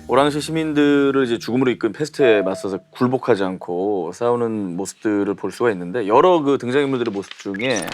오랑시 시민들을 이제 죽음으로 이끈 패스트에 맞서서 굴복하지 않고 싸우는 모습들을 볼 수가 있는데 여러 그 등장인물들의 모습 중에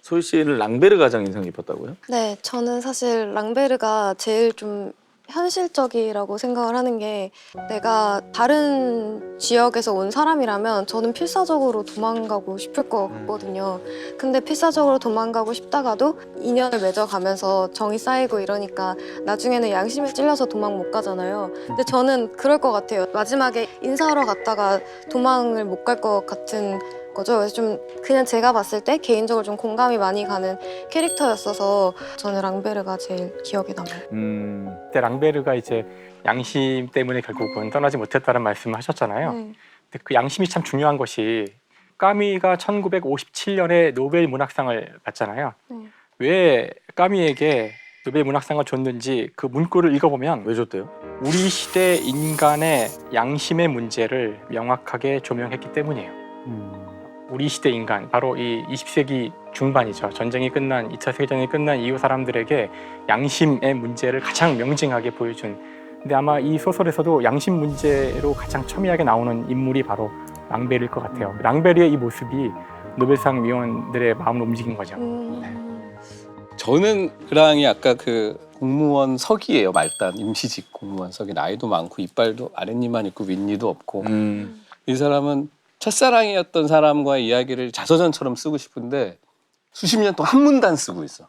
소희 씨는 랑베르 가장 인상 깊었다고요? 네, 저는 사실 랑베르가 제일 좀 현실적이라고 생각을 하는 게 내가 다른 지역에서 온 사람이라면 저는 필사적으로 도망가고 싶을 것 같거든요. 근데 필사적으로 도망가고 싶다가도 인연을 맺어가면서 정이 쌓이고 이러니까 나중에는 양심에 찔려서 도망 못 가잖아요. 근데 저는 그럴 것 같아요. 마지막에 인사하러 갔다가 도망을 못 갈 것 같은 거죠. 그래서 좀 그냥 제가 봤을 때 개인적으로 좀 공감이 많이 가는 캐릭터였어서 저는 랑베르가 제일 기억에 남아요. 그때 랑베르가 이제 양심 때문에 결국은 떠나지 못했다는 말씀을 하셨잖아요. 네. 근데 그 양심이 참 중요한 것이 까미가 1957년에 노벨 문학상을 받잖아요. 네. 왜 까미에게 노벨 문학상을 줬는지 그 문구를 읽어보면 왜 줬대요? 우리 시대 인간의 양심의 문제를 명확하게 조명했기 때문이에요. 우리 시대 인간, 바로 이 20세기 중반이죠. 전쟁이 끝난 2차 세계대전이 끝난 이후 사람들에게 양심의 문제를 가장 명징하게 보여준. 근데 아마 이 소설에서도 양심 문제로 가장 첨예하게 나오는 인물이 바로 랑베르일 것 같아요. 랑베르의 이 모습이 노벨상 위원들의 마음을 움직인 거죠. 저는 그랑이 아까 그 공무원 석이에요. 말단 임시직 공무원 석이 나이도 많고 이빨도 아랫니만 있고 윗니도 없고 이 사람은 첫사랑이었던 사람과의 이야기를 자서전처럼 쓰고 싶은데 수십 년 동안 한 문도 안 쓰고 있어.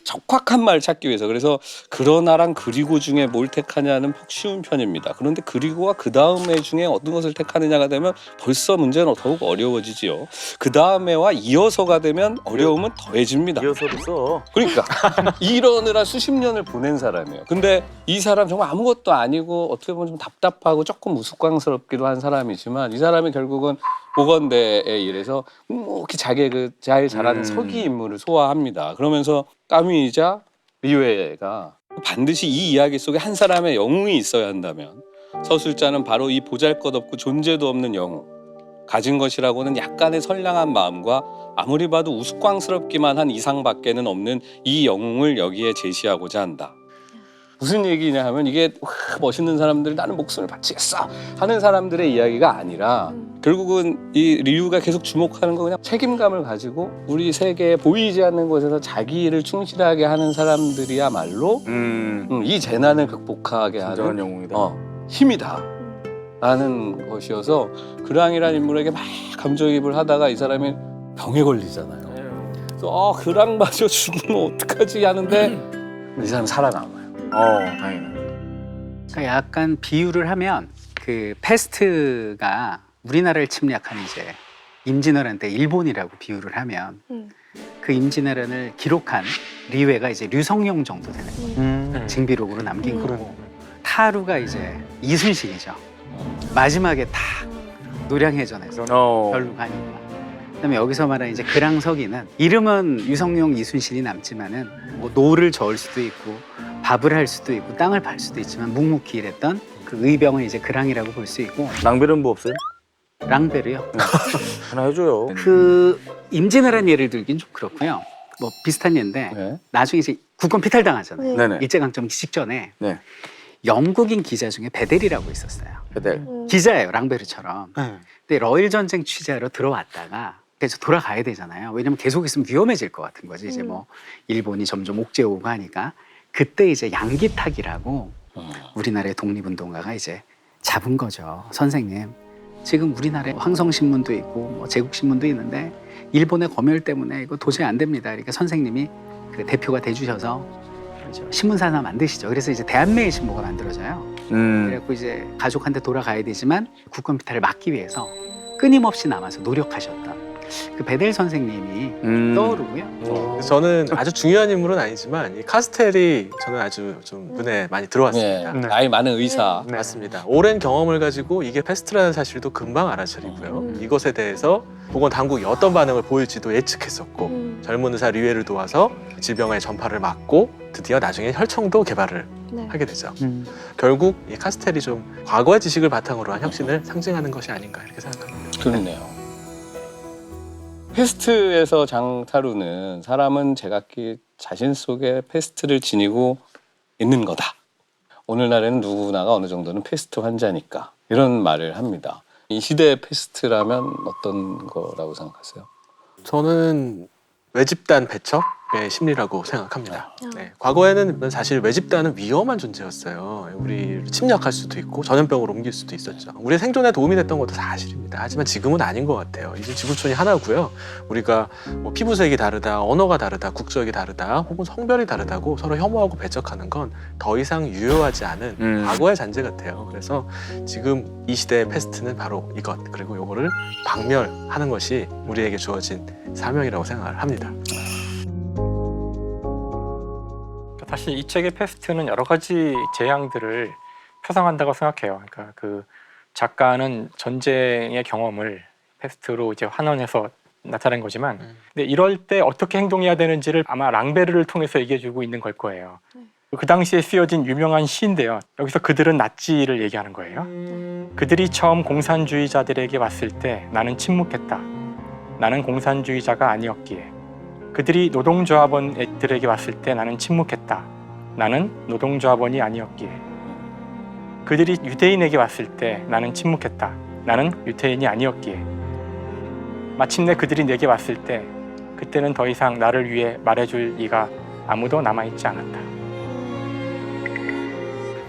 적확한 말 찾기 위해서. 그래서 그러나랑 그리고 중에 뭘 택하냐는 퍽 쉬운 편입니다. 그런데 그리고와 그 다음에 중에 어떤 것을 택하느냐가 되면 벌써 문제는 더욱 어려워지지요. 그 다음에와 이어서가 되면 어려움은 더해집니다. 이어서도 써. 그러니까 이러느라 수십 년을 보낸 사람이에요. 근데 이 사람 정말 아무것도 아니고 어떻게 보면 좀 답답하고 조금 우스꽝스럽기도 한 사람이지만 이 사람이 결국은 보건대에 일해서 묵묵히 자기의 그 잘 자라는 서기 인물을 소화합니다. 그러면서 까미이자 리웨가 반드시 이 이야기 속에 한 사람의 영웅이 있어야 한다면 서술자는 바로 이 보잘것없고 존재도 없는 영웅, 가진 것이라고는 약간의 선량한 마음과 아무리 봐도 우스꽝스럽기만 한 이상밖에는 없는 이 영웅을 여기에 제시하고자 한다. 무슨 얘기냐 하면 이게 멋있는 사람들 나는 목숨을 바치겠어 하는 사람들의 이야기가 아니라 결국은 이 리우가 계속 주목하는 건 그냥 책임감을 가지고 우리 세계에 보이지 않는 곳에서 자기 일을 충실하게 하는 사람들이야말로 이 재난을 극복하게 진정한 하는 영웅이다. 힘이다 라는 것이어서 그랑이라는 인물에게 막 감정이입을 하다가 이 사람이 병에 걸리잖아요. 그래서 그랑마저 죽으면 어떡하지 하는데 이 사람 살아남아요. 다행이네. 그러니까 약간 비유를 하면 그 패스트가 우리나라를 침략한 이제 임진왜란 때 일본이라고 비유를 하면 그 임진왜란을 기록한 리웨가 이제 류성룡 정도 되는 거예요. 징비록으로 남긴 거고 타루가 이제 이순신이죠. 마지막에 다 노량해전에서 별로 가니까. 그다음에 여기서 말하는 이제 그랑서기는 이름은 유성룡 이순신이 남지만은 뭐 노를 저을 수도 있고 밥을 할 수도 있고 땅을 팔 수도 있지만 묵묵히 일했던 그 의병은 이제 그랑이라고 볼 수 있고 랑베르는 뭐 없어요? 랑베르요. 하나 해줘요. 그 임진왜란 예를 들긴 좀 그렇고요. 뭐 비슷한 예인데 네. 나중에 이제 국권 피탈 당하잖아요. 네네. 일제강점기 직전에 네. 영국인 기자 중에 베델이라고 있었어요. 베델. 기자예요, 랑베르처럼. 근데 러일 전쟁 취재하러 들어왔다가 그래서 돌아가야 되잖아요. 왜냐면 계속 있으면 위험해질 것 같은 거지. 이제 뭐 일본이 점점 옥죄 오고 하니까 그때 이제 양기탁이라고 우리나라의 독립운동가가 이제 잡은 거죠. 선생님, 지금 우리나라에 황성신문도 있고 뭐 제국신문도 있는데 일본의 검열 때문에 이거 도저히 안 됩니다. 그러니까 선생님이 그 대표가 돼주셔서 신문사 하나 만드시죠. 그래서 이제 대한매일신보가 만들어져요. 그래갖고 이제 가족한테 돌아가야 되지만 국권 피탈을 막기 위해서 끊임없이 남아서 노력하셨던 그 베델 선생님이 떠오르고요. 저는 아주 중요한 인물은 아니지만 이 카스텔이 저는 아주 좀 눈에 많이 들어왔습니다. 나이 많은 의사. 맞습니다. 오랜 경험을 가지고 이게 패스트라는 사실도 금방 알아차리고요. 이것에 대해서 보건 당국이 어떤 반응을 보일지도 예측했었고 젊은 의사 리웨를 도와서 질병의 전파를 막고 드디어 나중에 혈청도 개발을 하게 되죠. 결국 이 카스텔이 좀 과거의 지식을 바탕으로 한 혁신을 상징하는 것이 아닌가 이렇게 생각합니다. 그렇네요. 패스트에서 장타루는 사람은 제각기 자신 속에 패스트를 지니고 있는 거다. 오늘날에는 누구나가 어느 정도는 패스트 환자니까 이런 말을 합니다. 이 시대의 패스트라면 어떤 거라고 생각하세요? 저는 외집단 배척의 심리라고 생각합니다. 네, 과거에는 사실 외집단은 위험한 존재였어요. 우리를 침략할 수도 있고 전염병으로 옮길 수도 있었죠. 우리 생존에 도움이 됐던 것도 사실입니다. 하지만 지금은 아닌 것 같아요. 이제 지구촌이 하나고요. 우리가 뭐 피부색이 다르다, 언어가 다르다, 국적이 다르다, 혹은 성별이 다르다고 서로 혐오하고 배척하는 건 더 이상 유효하지 않은 과거의 잔재 같아요. 그래서 지금 이 시대의 패스트는 바로 이것, 그리고 요거를 박멸하는 것이 우리에게 주어진 사명이라고 생각을 합니다. 사실 이 책의 패스트는 여러 가지 재앙들을 표상한다고 생각해요. 그러니까 그 작가는 전쟁의 경험을 패스트로 이제 환원해서 나타낸 거지만, 근데 이럴 때 어떻게 행동해야 되는지를 아마 랑베르를 통해서 얘기해주고 있는 걸 거예요. 그 당시에 쓰여진 유명한 시인데요. 여기서 그들은 나치를 얘기하는 거예요. 그들이 처음 공산주의자들에게 왔을 때 나는 침묵했다. 나는 공산주의자가 아니었기에. 그들이 노동조합원들에게 왔을 때 나는 침묵했다. 나는 노동조합원이 아니었기에. 그들이 유대인에게 왔을 때 나는 침묵했다. 나는 유대인이 아니었기에. 마침내 그들이 내게 왔을 때 그때는 더 이상 나를 위해 말해줄 이가 아무도 남아있지 않았다.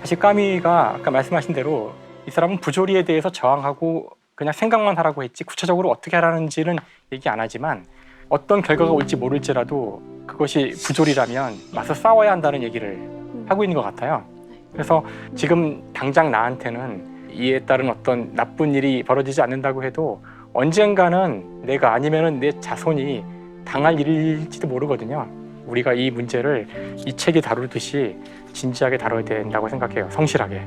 사실 까미가 아까 말씀하신 대로 이 사람은 부조리에 대해서 저항하고 그냥 생각만 하라고 했지 구체적으로 어떻게 하라는지는 얘기 안 하지만 어떤 결과가 올지 모를지라도 그것이 부조리라면 맞서 싸워야 한다는 얘기를 하고 있는 것 같아요. 그래서 지금 당장 나한테는 이에 따른 어떤 나쁜 일이 벌어지지 않는다고 해도 언젠가는 내가 아니면은 내 자손이 당할 일일지도 모르거든요. 우리가 이 문제를 이 책이 다루듯이 진지하게 다뤄야 된다고 생각해요. 성실하게.